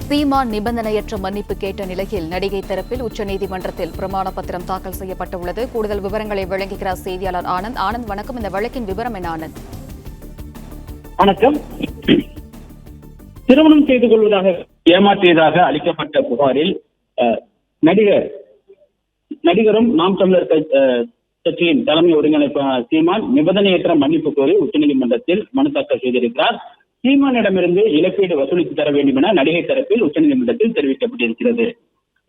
சீமான் நிபந்தனையற்ற மன்னிப்பு கேட்ட நிலையில் நடிகை தரப்பில் உச்சநீதிமன்றத்தில் பிரமாண பத்திரம் தாக்கல் செய்யப்பட்டுள்ளது. கூடுதல் விவரங்களை வழங்குகிறார் செய்தியாளர் ஆனந்த். ஆனந்த், வணக்கம். இந்த வழக்கின் விவரம் என்ன ஆனந்த்? வணக்கம். திருமணம் செய்து கொள்வதாக ஏமாற்றியதாக அளிக்கப்பட்ட புகாரில் நடிகரும் நாம் தமிழர் கட்சியின் தலைமை ஒருங்கிணைப்பாளர் சீமான் நிபந்தனையற்ற மன்னிப்பு கோரி உச்சநீதிமன்றத்தில் மனு தாக்கல் செய்திருக்கிறார். சீமானிடமிருந்து இழப்பீடு வசூலித்து தர வேண்டும் என நடிகை தரப்பில் உச்சநீதிமன்றத்தில் தெரிவிக்கப்பட்டிருக்கிறது.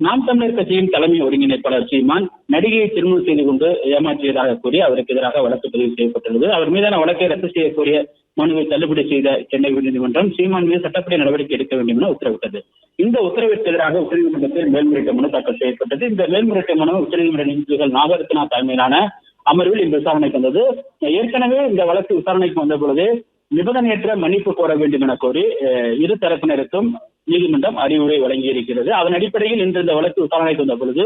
நாம் தமிழர் கட்சியின் தலைமை ஒருங்கிணைப்பாளர் சீமான் நடிகையை திருமணம் செய்து கொண்டு ஏமாற்றியதாக கூறி அவருக்கு எதிராக வழக்கு பதிவு செய்யப்பட்டுள்ளது. அவர் மீதான வழக்கை ரத்து செய்யக்கூடிய மனுவை தள்ளுபடி செய்த சென்னை உயர்நீதிமன்றம் சீமான் மீது சட்டப்படி நடவடிக்கை எடுக்க வேண்டும் என உத்தரவிட்டது. இந்த உத்தரவிற்கு எதிராக உச்சநீதிமன்றத்தில் மேல்முறையீட்டு மனு தாக்கல் செய்யப்பட்டது. இந்த மேல்முறையீட்டு மனு உச்சநீதிமன்ற நீதிபதிகள் நாகரத்னா தலைமையிலான அமர்வில் இந்த விசாரணைக்கு வந்தது. ஏற்கனவே இந்த வழக்கு விசாரணைக்கு வந்த பொழுது நிபந்தனையற்ற மன்னிப்பு கோர வேண்டும் என கோரி இரு தரப்பினருக்கும் நீதிமன்றம் அறிவுரை வழங்கியிருக்கிறது. அதன் அடிப்படையில் இன்று இந்த வழக்கு விசாரணைக்கு வந்த பொழுது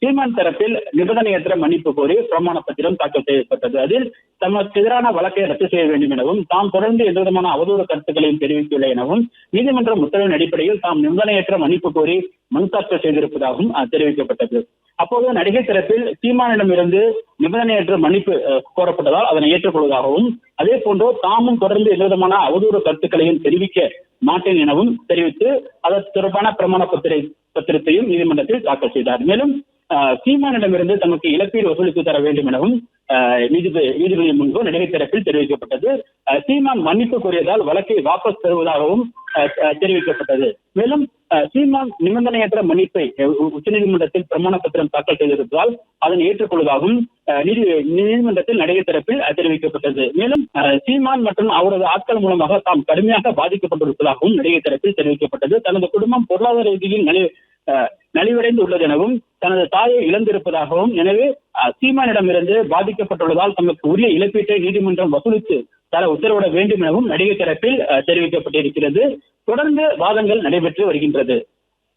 சீமான் தரப்பில் நிபந்தனையற்ற மன்னிப்பு கோரி பிரமாண பத்திரம் தாக்கல் செய்யப்பட்டது. அதில் தமக்கு எதிரான வழக்கை ரத்து செய்ய வேண்டும் எனவும் தாம் தொடர்ந்து எந்தவிதமான அவதூறு கருத்துக்களையும் தெரிவிக்கவில்லை எனவும் நீதிமன்றம் உத்தரவின் அடிப்படையில் தாம் நிபந்தனையற்ற மன்னிப்பு கோரி மனு தாக்கல் செய்திருப்பதாகவும் தெரிவிக்கப்பட்டது. அப்போது நடிகை தரப்பில் சீமானிடமிருந்து நிபந்தனையற்ற மன்னிப்பு கோரப்பட்டதால் அதனை ஏற்றுக்கொள்வதாகவும் அதே போன்று தாமும் தொடர்ந்து எந்தவிதமான அவதூறு கருத்துக்களையும் தெரிவிக்க மாட்டேன் எனவும் தெரிவித்து அதற்கு தொடர்பான பிரமாண பத்திரத்தையும் நீதிமன்றத்தில் தாக்கல் செய்தார். மேலும் சீமானிடமிருந்து தமக்கு இழப்பீடு வசூலித்து தர வேண்டும் எனவும் நீதிபதி முன்பு நடிகை தரப்பில் தெரிவிக்கப்பட்டது. சீமான் மன்னிப்பு கோரியதால் வழக்கை வாபஸ் பெறுவதாகவும் தெரிவிக்கப்பட்டது. மேலும் சீமான் நிபந்தனையற்ற மன்னிப்பை உச்சநீதிமன்றத்தில் பிரமாண பத்திரம் தாக்கல் செய்திருப்பதால் அதனை ஏற்றுக்கொள்வதாகவும் நீதிமன்றத்தில் நடிகை தரப்பில் தெரிவிக்கப்பட்டது. மேலும் சீமான் மற்றும் அவரது ஆட்கள் மூலமாக தாம் கடுமையாக பாதிக்கப்பட்டிருப்பதாகவும் நடிகை தரப்பில் தெரிவிக்கப்பட்டது. தனது குடும்பம் பொருளாதார ரீதியில் நலிவடைந்து உள்ளது எனவும் தனது தாயை இழந்திருப்பதாகவும் எனவே சீமானிடமிருந்து பாதிக்கப்பட்டுள்ளதால் தமக்கு உரிய இழப்பீட்டை நீதிமன்றம் வசூலித்து தர உத்தரவிட வேண்டும் எனவும் நடிகை தரப்பில் தெரிவிக்கப்பட்டிருக்கிறது. தொடர்ந்து வாதங்கள் நடைபெற்று வருகின்றது.